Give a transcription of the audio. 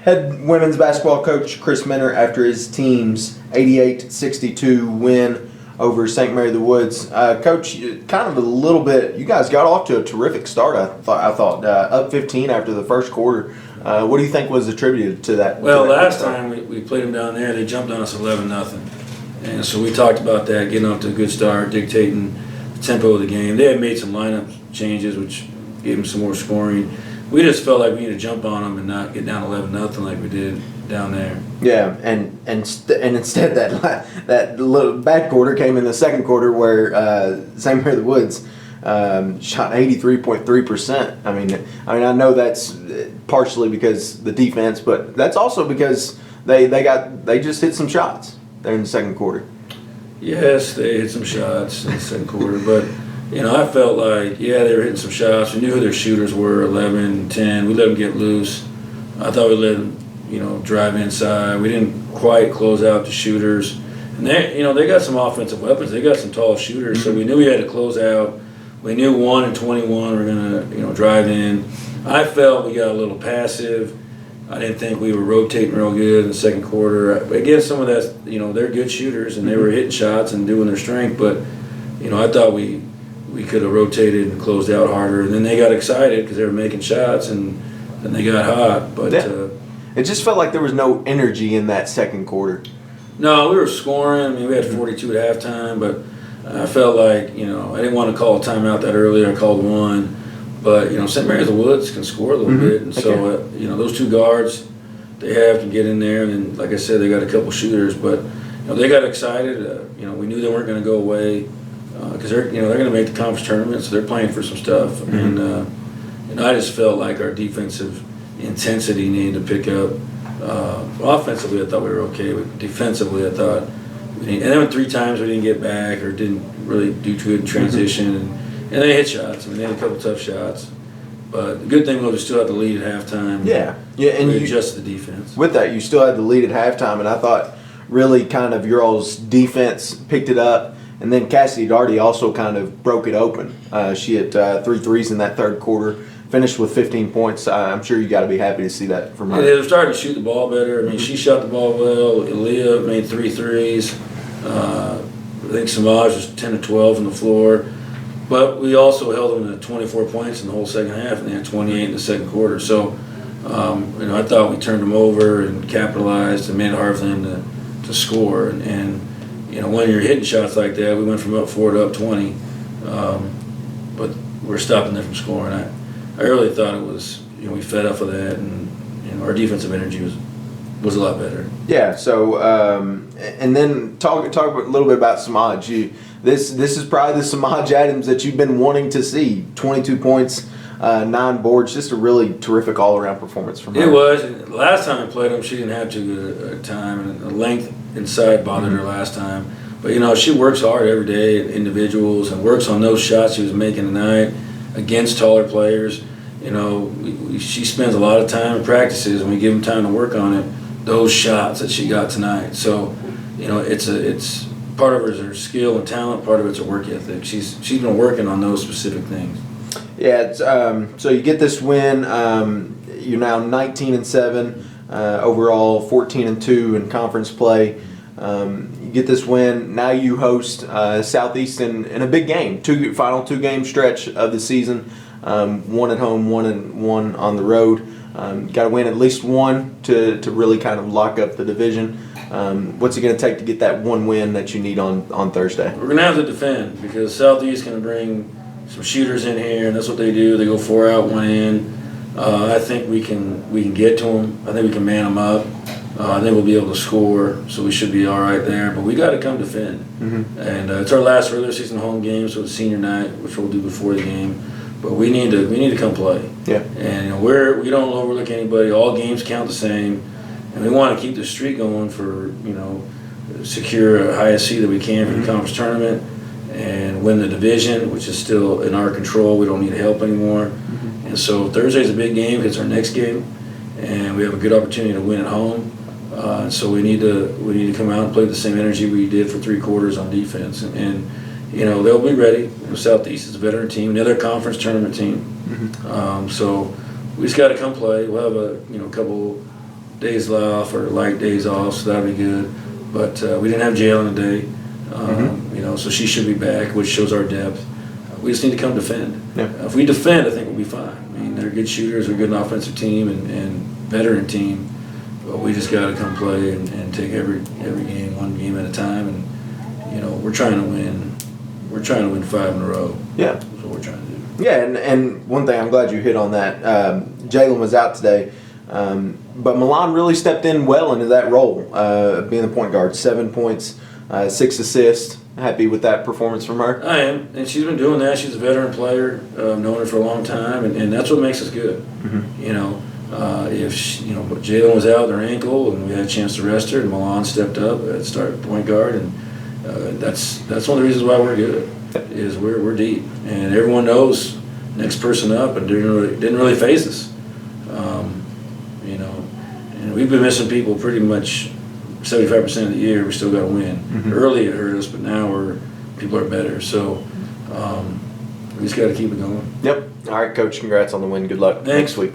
Head women's basketball coach Chris Minner after his team's 88-62 win over St. Mary of the Woods. Coach, kind of a little bit, you guys got off to a terrific start, I thought up 15 after the first quarter. What do you think was attributed to that? Well, last time we played them down there, they jumped on us 11-0. And so we talked about that, getting off to a good start, dictating the tempo of the game. They had made some lineup changes, which gave them some more scoring. We just felt like we needed to jump on them and not get down 11-0 like we did down there. Yeah, and instead that little bad quarter came in the second quarter where St. Mary of the Woods shot 83.3%. I mean I know that's partially because the defense, but that's also because they just hit some shots there in the second quarter. Yes, they hit some shots in the second quarter, but I felt like, they were hitting some shots. We knew who their shooters were, 11, 10. We let them get loose. I thought we let them, drive inside. We didn't quite close out the shooters. And they got some offensive weapons. They got some tall shooters, so we knew we had to close out. We knew 1 and 21 were going to, drive in. I felt we got a little passive. I didn't think we were rotating real good in the second quarter. But again, some of that's, they're good shooters, and they were hitting shots and doing their strength. But, I thought we could have rotated and closed out harder. And then they got excited because they were making shots, and then they got hot. But it just felt like there was no energy in that second quarter. No, we were scoring. I mean, we had 42 at halftime, but I felt like, I didn't want to call a timeout that early. I called one. But, St. Mary of the Woods can score a little bit. And so, those two guards they have can get in there. And like I said, they got a couple shooters. But, they got excited. We knew they weren't going to go away because they're going to make the conference tournament, so they're playing for some stuff. And I just felt like our defensive intensity needed to pick up. Offensively, I thought we were okay, but defensively, I thought we didn't. And then 3 times we didn't get back or didn't really do too good in transition. And they hit shots. I mean, they had a couple tough shots. But the good thing was we still had the lead at halftime. Yeah, and we adjusted the defense. With that, you still had the lead at halftime, and I thought really kind of your all's defense picked it up. And then Cassidy Darty also kind of broke it open. She hit 3 threes in that third quarter, finished with 15 points. I'm sure you got to be happy to see that from her. Yeah, they were starting to shoot the ball better. I mean, she shot the ball well. Aaliyah made 3 threes. I think Samaj was 10 to 12 on the floor. But we also held them to 24 points in the whole second half, and they had 28 in the second quarter. So, I thought we turned them over and capitalized and made it hard for them to score. And when you're hitting shots like that, we went from up 4 to up 20. But we're stopping them from scoring. I really thought it was, we fed off of that, and our defensive energy was a lot better. Yeah. So, and then talk a little bit about Samaj. This is probably the Samaj Adams that you've been wanting to see. 22 points, 9 boards, just a really terrific all-around performance from her. It was. Last time I played them, she didn't have too good a time, and the length inside bothered her last time. But she works hard every day at individuals and works on those shots she was making tonight against taller players. She spends a lot of time in practices, and we give them time to work on it. Those shots that she got tonight. So, it's part of it is her skill and talent. Part of it's her work ethic. She's been working on those specific things. Yeah. It's, so you get this win. You're now 19-7 overall, 14-2 in conference play. You get this win. Now you host Southeast in a big game. Final 2-game stretch of the season. 1 at home, 1 on the road. Got to win at least one to really kind of lock up the division. What's it going to take to get that one win that you need on Thursday? We're going to have to defend because Southeast is going to bring some shooters in here, and that's what they do. They go 4 out, 1 in. I think we can get to them. I think we can man them up. I think we'll be able to score, so we should be all right there. But we got to come defend. And it's our last regular season home game, so it's senior night, which we'll do before the game. But we need to come play. Yeah. And we don't overlook anybody. All games count the same, and we want to keep the streak going for secure a highest seed that we can for the conference tournament and win the division, which is still in our control. We don't need help anymore. And so Thursday's a big game. It's our next game, and we have a good opportunity to win at home. So we need to come out and play the same energy we did for 3 quarters on defense, and they'll be ready. Southeast is a veteran team, another conference tournament team. So we just got to come play. We'll have a couple days off or light days off, so that'll be good. But we didn't have Jalen today, you know, so she should be back, which shows our depth. We just need to come defend. Yeah. If we defend, I think we'll be fine. I mean, they're good shooters, they're a good offensive team and veteran team. But we just got to come play and take every game, one game at a time. And you know, we're trying to win. We're trying to win 5 in a row. Yeah. That's what we're trying to do. Yeah, and one thing I'm glad you hit on that. Jalen was out today, but Milan really stepped in well into that role, being the point guard. 7 points, 6 assists. Happy with that performance from her. I am, and she's been doing that. She's a veteran player, known her for a long time, and that's what makes us good. Mm-hmm. You know, if she, you know, Jalen was out with her ankle, and we had a chance to rest her, and Milan stepped up at start point guard, and that's one of the reasons why we're good. Is we're deep, and everyone knows next person up, and didn't really phase us. You know, and we've been missing people pretty much 75% of the year. We still got to win. Mm-hmm. Early it hurt us, but now people are better. So we just got to keep it going. Yep. All right, Coach. Congrats on the win. Good luck Thanks. next week.